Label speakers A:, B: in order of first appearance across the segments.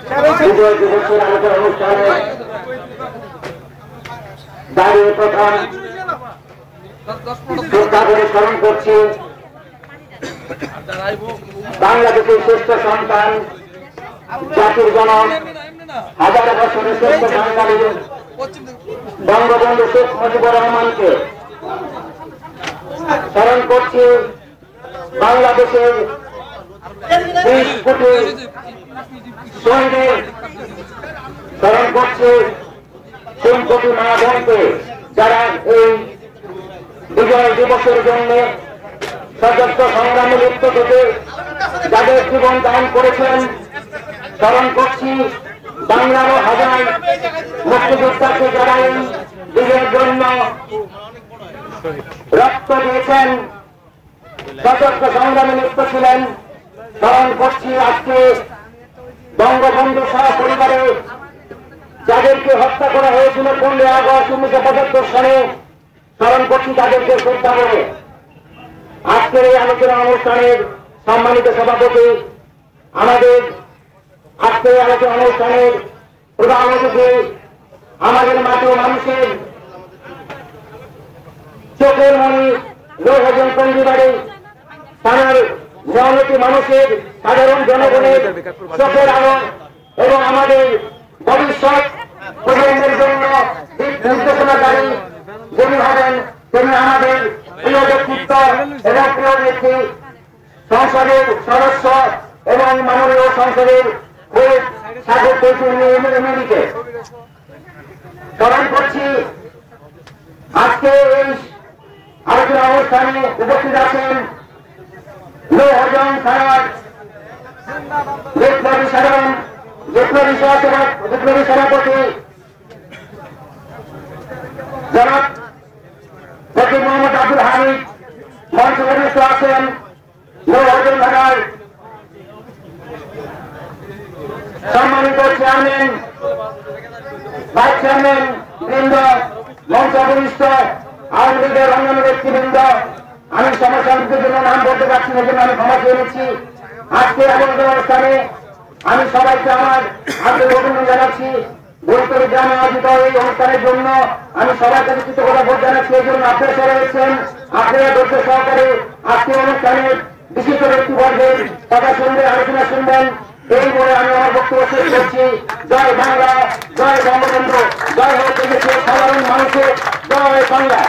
A: বিজয় দিবসের আলোচনা অনুষ্ঠানে দাঁড়িয়ে প্রধান শ্রদ্ধা করে স্মরণ করছি বাংলাদেশের শ্রেষ্ঠ সন্তান, জাতির জনক, হাজার বছরের শ্রেষ্ঠ বাঙালি বঙ্গবন্ধু শেখ মুজিবুর রহমানকে স্মরণ করছি। বাংলাদেশের 20 কোটি শহীদের স্মরণ করছি। 3 কোটি মা বোনকে যারা এই বিজয় দিবসের জন্য সশস্ত্র সংগ্রামে লিপ্ত থেকে যাদের জীবন দান করেছেন স্মরণ করছি। বাংলারও হাজার মুক্তিযোদ্ধাকে যারা এই বিজয়ের জন্য রক্ত দিয়েছেন, সশস্ত্র সংগ্রামে লিপ্ত ছিলেন স্মরণ করছি। আজকে বঙ্গবন্ধু সহ পরিবারে যাদেরকে হত্যা করা হয়েছিল 15 আগস্ট 1975 সালে স্মরণ করছি তাদেরকে শ্রদ্ধা করে। আজকের এই আলোচনা অনুষ্ঠানের সম্মানিত সভাপতি, আমাদের আজকের আলোচনা অনুষ্ঠানের প্রধান অতিথি, আমাদের মাটির মানুষের চোখের মণি লৌহজন পঞ্জিবাড়ি থানার জনতি মানুষের, সাধারণ জনগণের চোখের আলো এবং আমাদের ভবিষ্যৎ প্রজন্মের জন্য দিক নির্দেশনাকারী যিনি হবেন তিনি আমাদের প্রিয় ব্যক্তিত্ব এবং প্রিয় ব্যক্তি, সংসদের সদস্য এবং মাননীয় সংসদের সাগর এমএলএকে স্মরণ করছি। আজকে এই আলোচনা অনুষ্ঠানে উপস্থিত আছেন লৌহজন থানার বিপ্লবী সভাপতি জনাব ফকির মোহাম্মদ আব্দুল হামিদ, মঞ্চে উপস্থিত আছেন লৌহজন থানার সম্মানিত চেয়ারম্যান, ভাইস চেয়ারম্যান বৃন্দ, মঞ্চ উপস্থিত আওয়ামী লীগের অন্যান্য ব্যক্তিবৃন্দ। আমি সমস্যার জন্য নাম বলতে পারছি না, জন্য আমি ক্ষমা চেয়ে নিচ্ছি। আজকে আমাদের অনুষ্ঠানে আমি সবাইকে আমার আন্তরিক অভিনন্দন জানাচ্ছি। বৈতরী গ্রামে আয়োজিত এই অনুষ্ঠানের জন্য আমি সবার কাছে কৃতজ্ঞতা বোধ জানাচ্ছি। এই জন্য আপনারা সবাই রয়েছেন, আপনারা ধৈর্য সহকারে আজকে অনুষ্ঠানের বিশিষ্ট ব্যক্তিবর্গের কথা শুনবেন, আলোচনা শুনবেন। এই বলে আমি আমার বক্তব্য শেষ করছি। জয় বাংলা, জয় বঙ্গবন্ধু, জয় হয়ে চলেছে সাধারণ মানুষের, জয় বাংলা।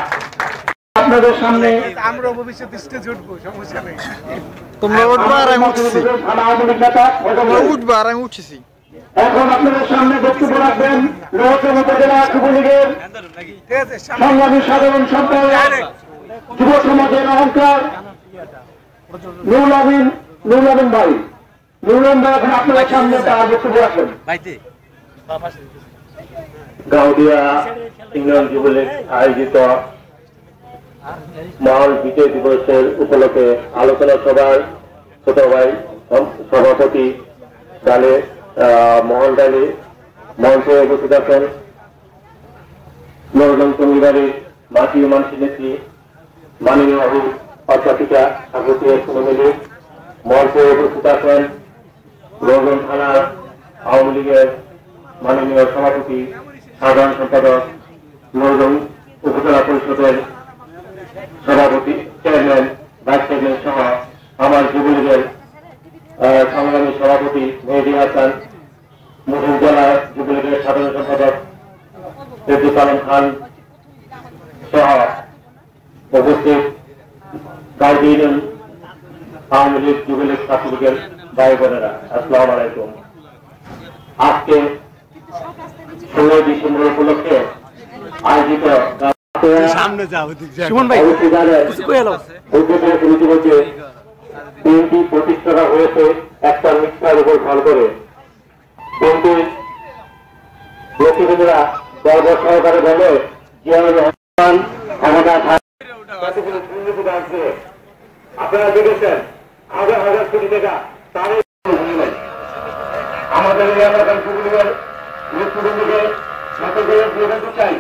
A: আপনাদের সামনে
B: আমরা ভবিষ্যৎ স্টেজ উঠবো, সমস্যা নেই।
C: তোমরা উঠবা আর আমি উঠছি, উঠবা আর আমি উঠছি।
A: এখন আপনাদের সামনে বক্তব্য রাখবেন লৌহজন উপজেলা যুবলীগের সংগ্রামী সাধারণ সম্পাদক, যুব সমাজের অহংকার নুরুল আমিন ভাই। নুরুল আমিন ভাই এখন আপনাদের সামনে তার বক্তব্য রাখবেন।
D: গাউদিয়া ইউনিয়ন যুবলীগ আয়োজিত মহান বিজয় দিবসের উপলক্ষে আলোচনা সভার ছোট ভাই সভাপতি ডালে মোহন ডালি মঞ্চে উপস্থিত আছেন। লৌহজন পরিবারের মাটি মানুষের নেত্রী মাননীয় অধ্যাপিকা স্বাগতিকা সুনমিলি মঞ্চে উপস্থিত আছেন। লৌহজন থানার আওয়ামী লীগের মাননীয় সভাপতি সাধারণ সম্পাদক, লৌহজন উপজেলা পরিষদের সভাপতি, চেয়ারম্যান, ভাইস চেয়ারম্যান সহ আমার যুবলীগের সংগ্রামী সভাপতি মেহেদী হাসান, মুসলিম জেলা যুবলীগের সাধারণ সম্পাদক রেজুল আলম খান সহ উপস্থিত গাউদিয়া ইউনিয়ন আওয়ামী লীগ যুবলীগ ছাত্রলীগের ভাই বোনেরা, আসসালামু আলাইকুম। আজকে 16 ডিসেম্বর উপলক্ষে আয়োজিত বিএনপি প্রতিষ্ঠা হয়েছে একটা মিথ্যার উপর ফল করে। বিএনপির ব্যক্তিবৃন্দরা গর্ব সহকারে বলে জিয়াউর রহমান ক্ষমতা আপনারা দেখেছেন হাজার হাজার কোটি টাকা তাদের আমাদের এলাকার যুবলীগের নেতৃবৃন্দকে চাই